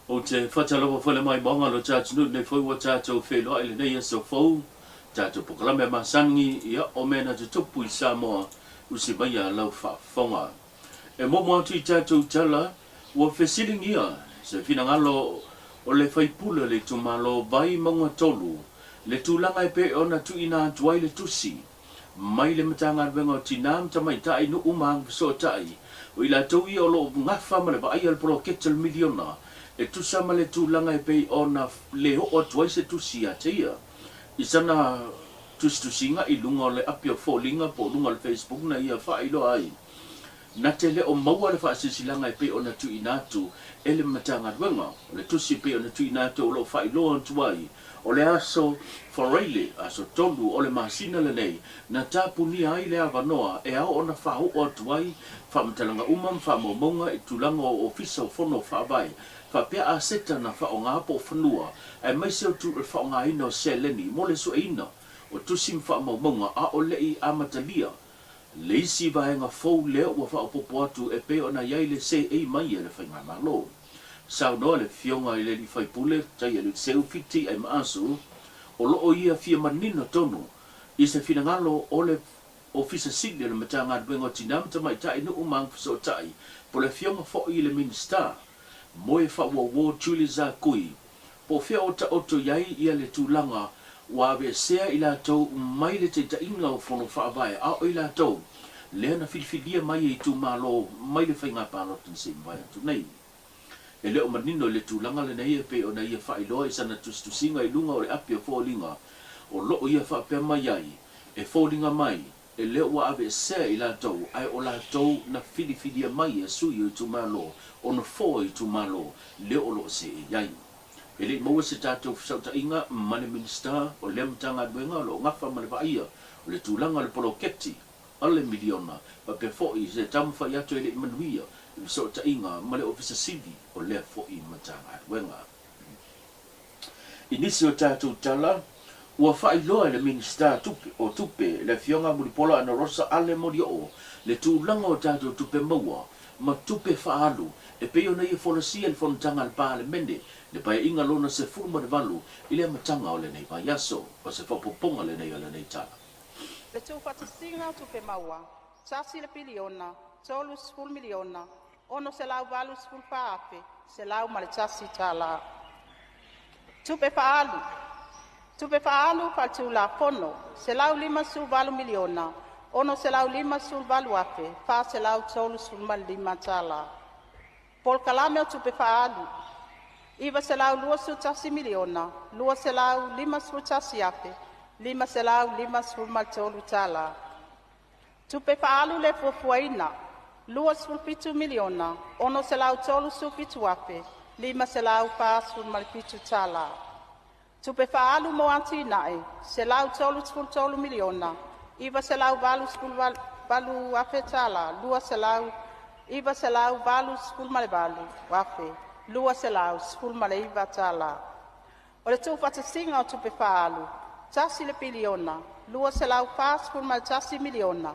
o te whatalawa whale mai bonga lo tātunu nei whai wa tātou whelua ele nei so fau tātou pokalame masangi ia o mena te tupu I Samoa usi mai a lau whaafonga. E momo atu I tātou tala ua whesilingia se whinangalo o le whaipula le tumalo vai maunga tolu le tūlanga e pe ona tu ina tuai le tusi mai le matanga wenga o tinam tamai tai no umang so tai o ila tau I o lo ngafa ma le vai al pro ketel miliona e tu sama le tūlanga e pe ona le o tuai se tusi a teia I sana tusinga I lunga o le apia fōlinga po lunga le Facebook na ia whailo ai na te le o maua le whaasisilanga e pe ona tu inatu e le matanga wenga o le tusi pe ona tu inatu o lo whailo an tuai o le aso foreile aso tolu o le masina le nei na tapuni ai le avanoa e au ona whau o tuai whamtalanga umam whamomonga I tulanga o ofisa o fono whaavai whapea a seta na whao ngā po whanua e mai seo tu e whao ngā ina o seleni mo le so ina o tusim whamomonga a o lei a matalia leisi vaenga fou leo ua whaopopo atu e pe ona iai le se ei mai e le whainga malo sao noa le fionga I le li whaipule tai e le seu fiti ai maasu o loo ia fia manino tonu I se finangalo o le ofisa sili le matanga duenga tinam tamai tai no umang so tai po le fionga fo I le minister mo e whaua Julie Zakui po fia o ta oto iai ia le tūlanga wa be sea I la tau mai le te tainga o fono whaavai a o I la tau lea na whiwhidia mai I tu malo mai le whainga pālotan se mwai atu nei e leo manino le tūlanga le nei e pe o na ia whailoa I sana tustusinga I lunga o le apia fōlinga o loo ia whaapea mai ai e fōlinga mai e leo wa ave sea I la tau ai o la tau na whiwhidia mai e sui I tu malo o na fō I tu malo leo o loo se e iai e le maua se tātou whasauta inga mane minister o le mtanga duenga lo ngafa mane vaia o le tūlanga le poloketi ale miliona pa pe fo'i se tamu whai atu e le manuia I whasauta inga mane ofisa sidi o le fo'i mtanga duenga inisi o tātou tala ua whai loa le minister o tupe le fionga mulipola ana rosa ale mori o le tūlanga o tātou tupe maua ma tupe whaalu e peo na ia whonasia le whanatanga le pālemene le pai inga lona se furuma de valu I le matanga o le nei pai aso o se whapoponga le nei o le nei tala. Le tū whatasinga tupe maua, tasi le piliona, tolu sful miliona, ono se lau valu sful paape, se lau ma le tasi tala. Tupe whaalu whatu la pono, se lau 5 valu miliona, ono se lau 5 valu ape, wha se lau tolu sful ma 5 tala. Pol kalame o tupe whaalu, iwa se lau 2 miliona, 2 se lau 5 tasi ape, 5 se lau 5 mal tolu tala. Tupe whaalu le fuafuaina, 2 miliona, ono se lau tolu su pitu ape, 5 se lau 5 mal pitu tala. Tupe whaalu mo antinae, se lau tolu miliona, iwa se lau valu ape tala, 2 se lau iwa se lau valu skul male valu wafe lua se lau skul male iwa tala o le tu whatasinga o tupe whaalu tasi le piliona 2 se lau wha skul male tasi miliona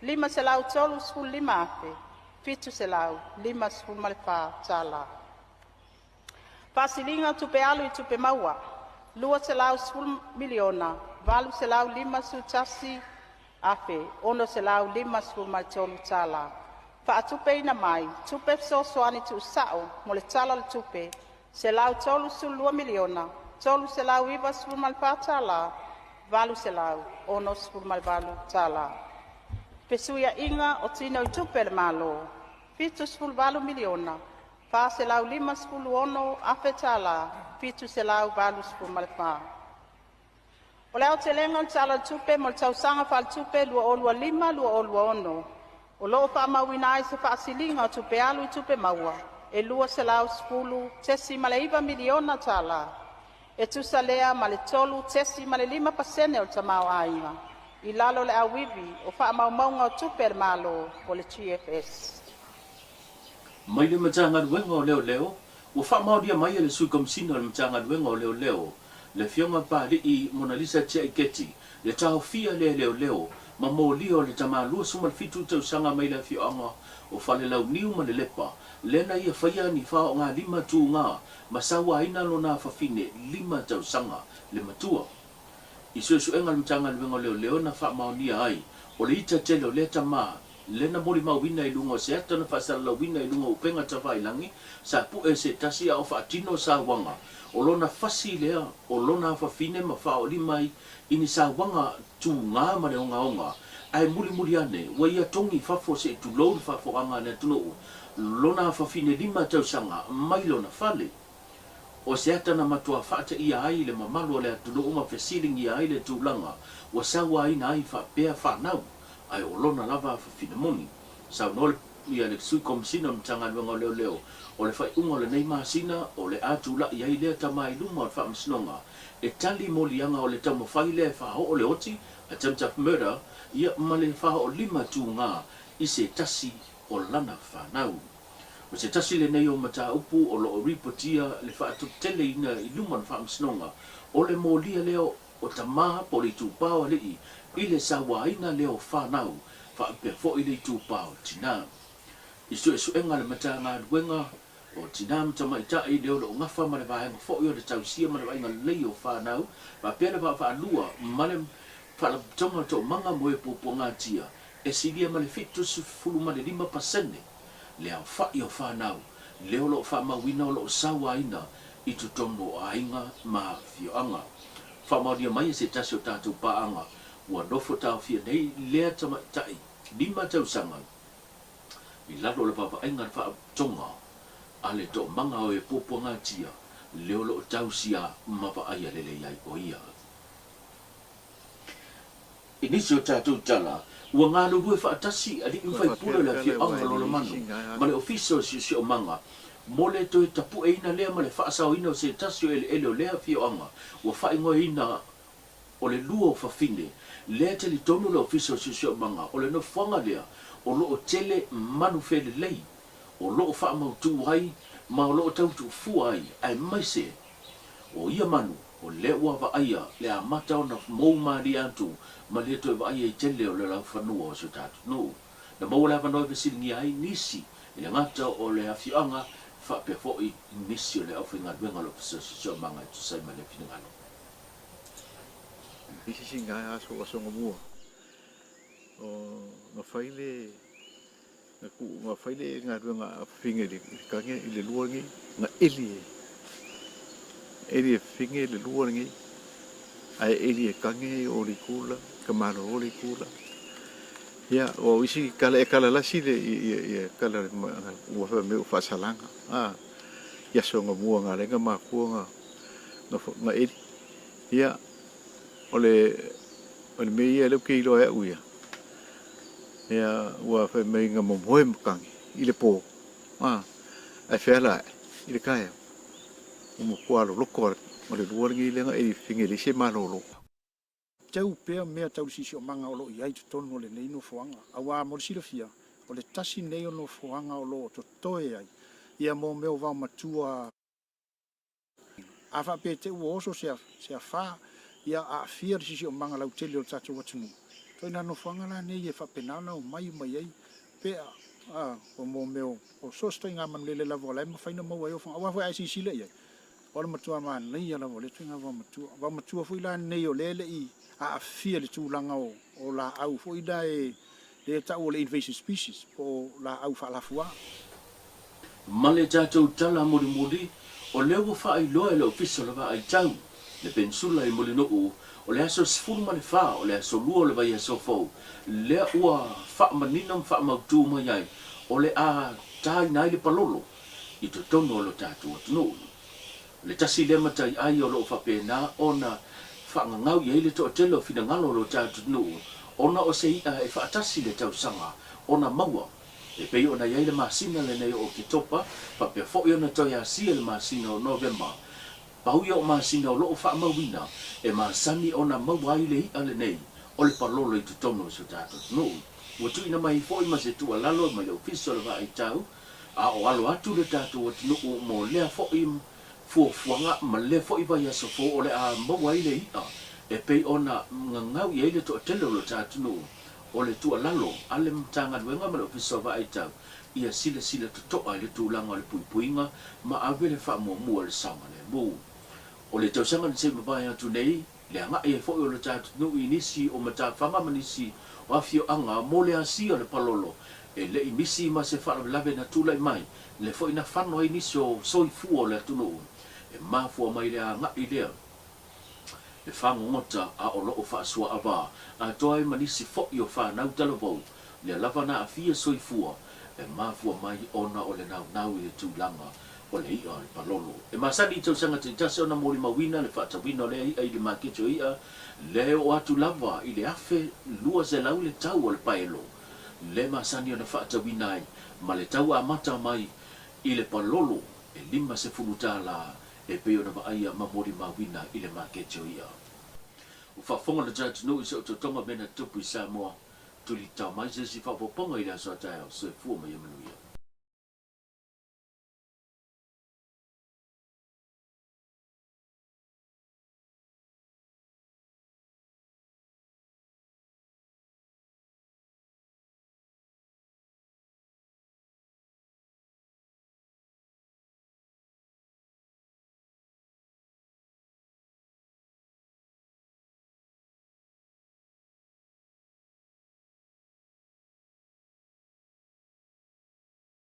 5 se lau tolu skul 5 afe 7 se lau 5 skul male wha tala whasilinga o tupe alu I tupe maua 2 se lau skul miliona valu se lau 5 su tasi afe ono se lau 5 skul male tolu tala Whaatupe ina mai, tupe soani tu sao, mo le tala le tupe, se lau tolu su 2 miliona, tolu se lau iwa sulu malpa tala, valu se lau, ono sulu malvalu tala. Pesuia inga o tino I tupe le malo, 7 sulu valu miliona, fa se lau 5 sulu ono afe tala, 7 se lau valu sulu malpa. O leo te lenga le tala le tupe, mo le tausanga fa le tupe, lua olua 5, lua olua ono. O loo whaamawina ai se whaasilinga o tupe alu I tupe maua, e 2 se lau skulu, tesi ma le 1 miliona tala. E tusa lea ma le tolu, tesi ma le 5% o tamau ainga. I lalo le awiwi o whaamaumaunga o tupe le malo o le GFS. Mai le matanga duenga o leo, o whaamaudia mai le sui komsina le matanga duenga o leo, le fionga pāri I Mona Lisa Tia Iketi, le tau fia leo, ma mo lio le tama lua sumal fitu tau sanga mai la fionga o fale lau niu ma le lepa lena ia faia ni fa o nga lima tu nga masawa ina lo na fa fine lima tau sanga le matua isu enga le mtanga le ngole leo na fa maonia ai o le ita tele o le tama lena moli ma wina i lunga se ata na fa sa la wina i lunga upenga tawai langi sa pu e se tasi au fa tino sa wanga o lona fasi lea o lona fa fine ma fa o limai ini sa wanga tu nga ma le onga ai muli ane wa ia tongi fa fo se tu lo fa fo anga na tu no lona fa fine lima tau sanga mai lona fale o se ata na matua fa ta ia ai le mamalo le tu no ma fe siling ia ai le tu langa wa sa wa ina ai fa pe fa nau ai o lona lava fa fine moni sa no ia le sui kom sina mtanga le leo o le fai unga le nei masina o le atu la ia ile ta mai luma o fa msnonga e tali molianga o le tamo fai le fa o le oti attempted murder ia male fa o lima tu nga i se tasi o lana fa nau o se tasi le nei o mata upu o lo ripotia le fa tu tele ina i luma fa msnonga o le molia leo o tama po le tu pao le i le sawaina leo fa nau fa pe fo i le tu pao tina isu enga le mata nga wenga o tinam tama ita i leo lo ngafa ma le vaenga fo i o le tausia ma le vaenga leo fa nau pa pere fa lua male fa la tonga to manga moe po ngatia e silia ma le fitu su fulu ma le 5% le au fa i o fa nau leo lo fa ma wina lo sawaina i tu tono ainga ma fioanga fa ma dia mai se tasio tatu pa anga wa nofo tau fia nei lea tama tai 5 tau sanga i lalo le papa ainga fa tonga ale to manga o e popo ngatia leo lo tausia ma pa ai lele ai o ia inisio tatu tala ua ngalo lue fa atasi ali fai pula la fi anga lo manu ma le official si o manga mole to tapu e ina lea ma le fa sa o ina se tasio ele o lea fi anga ua fa ingo ina o le luo fa fine le te li tonu le official si o manga o le no fanga lea o lo tele manu fele lei o lo fa ma tu ai ma lo tau tu fu ai ai mai se o ia manu o le ua va aia le amata ona mo mari atu ma le to va aia tele o le la fanua o se tatu no na mo la vanoi ve silingi ai nisi le ngata o le afianga fa pe fo i nisi o le afinga duenga lo so manga tu sai ma le finanga isi singa aso ngomu o no faile nga faile nga duenga finga di kange ile luangi nga eli finge le luangi ai eli kange o li kula kamaro o li kula ya o isi kala la si le kala wa fa me fa salanga ya so ngomu nga le nga ma ku nga nga eli ya ole me ia le kilo e uia ya wa fa me nga mo moe mkangi ile po ai fela ile kaya mo kwalo loko mo le luangi le nga e finge le se malolo tau pea mea tau sisi o manga o lo i aitu tonu o le nei no foanga awa mo sila fia o le tasi nei o no foanga o lo to toe ai ia mo meo vau matua afa pe te uoso se fa ia a fia sisi o manga lau tele o tatu watunu toi na no foanga la nei e fa penana o mai ai pe o mo meo o sosto nga man lele la vola mo faina mo wa awa fa ai sisi le ia o le matua man nei ia la vola tu nga va matua fu la nei o lele i a fia le tūlanga o la au fo ida le tau o le invasive species o la au fa la fua male tatou tala mori o leo fa ai loa le official va ai tau le pensula i mole no o le aso sfulu male fa o le aso lua le vai aso fo le ua fa manina fa mautu mai ai o le a tai nai le palolo i to tono lo tatou no le tasi le matai ai o lo fa pena ona nga ngau ye le to telo fina ngalo lo tatu no ona o sei e fa atasi le tau sanga ona maua e pe ona ye le masina le nei o kitopa pa pe fo yo na to ya si le masina o November pa u yo masina o lo fa mawina e masani ona maua ile ale nei o le palolo i tu tono so tatu no o tu ina mai fo i ma se tu alalo mai official va i tau a o alo atu le tatu o no mo le fo i fuanga ma le fo i vai aso fo o le a maua ile ita e pei ona ngangau i ele to tele lo tatu no o le tu alalo ale mtanga duenga ma le official va i tau ia sila to ai le tūlanga le puipuinga ma ave le wha le sanga le mū. O le tausanga le se mabai atu nei, le anga e fo o le tātu nu inisi o mata whanga manisi o afio anga mo le asia le palolo e le imisi ma se wha lave na tūlai mai le fo ina whanua inisi o soi fua le atunu e mafua mai le anga i lea. Le whangongota a o loo whaasua awa a toa e manisi fo i o whanau talavou le lava na a fia soi fua e mafua mai ona o le nau i le tūlanga o le ia le palolo. E masani tau sanga te tase ona mori mawina le whaatawina o le ia i le maketo ia le o atu lava i le afe lua se lau le tau o le paelo. Le masani ona whaatawina ai ma le tau a mata mai i le palolo e 5 la e pe ona vaia ma mori mawina i le maketo ia. O whaafonga le judge no i se o tonga mena tupu i Samoa tuli tau mai se si whaapoponga i le aso ataya o se fua mai amanuia.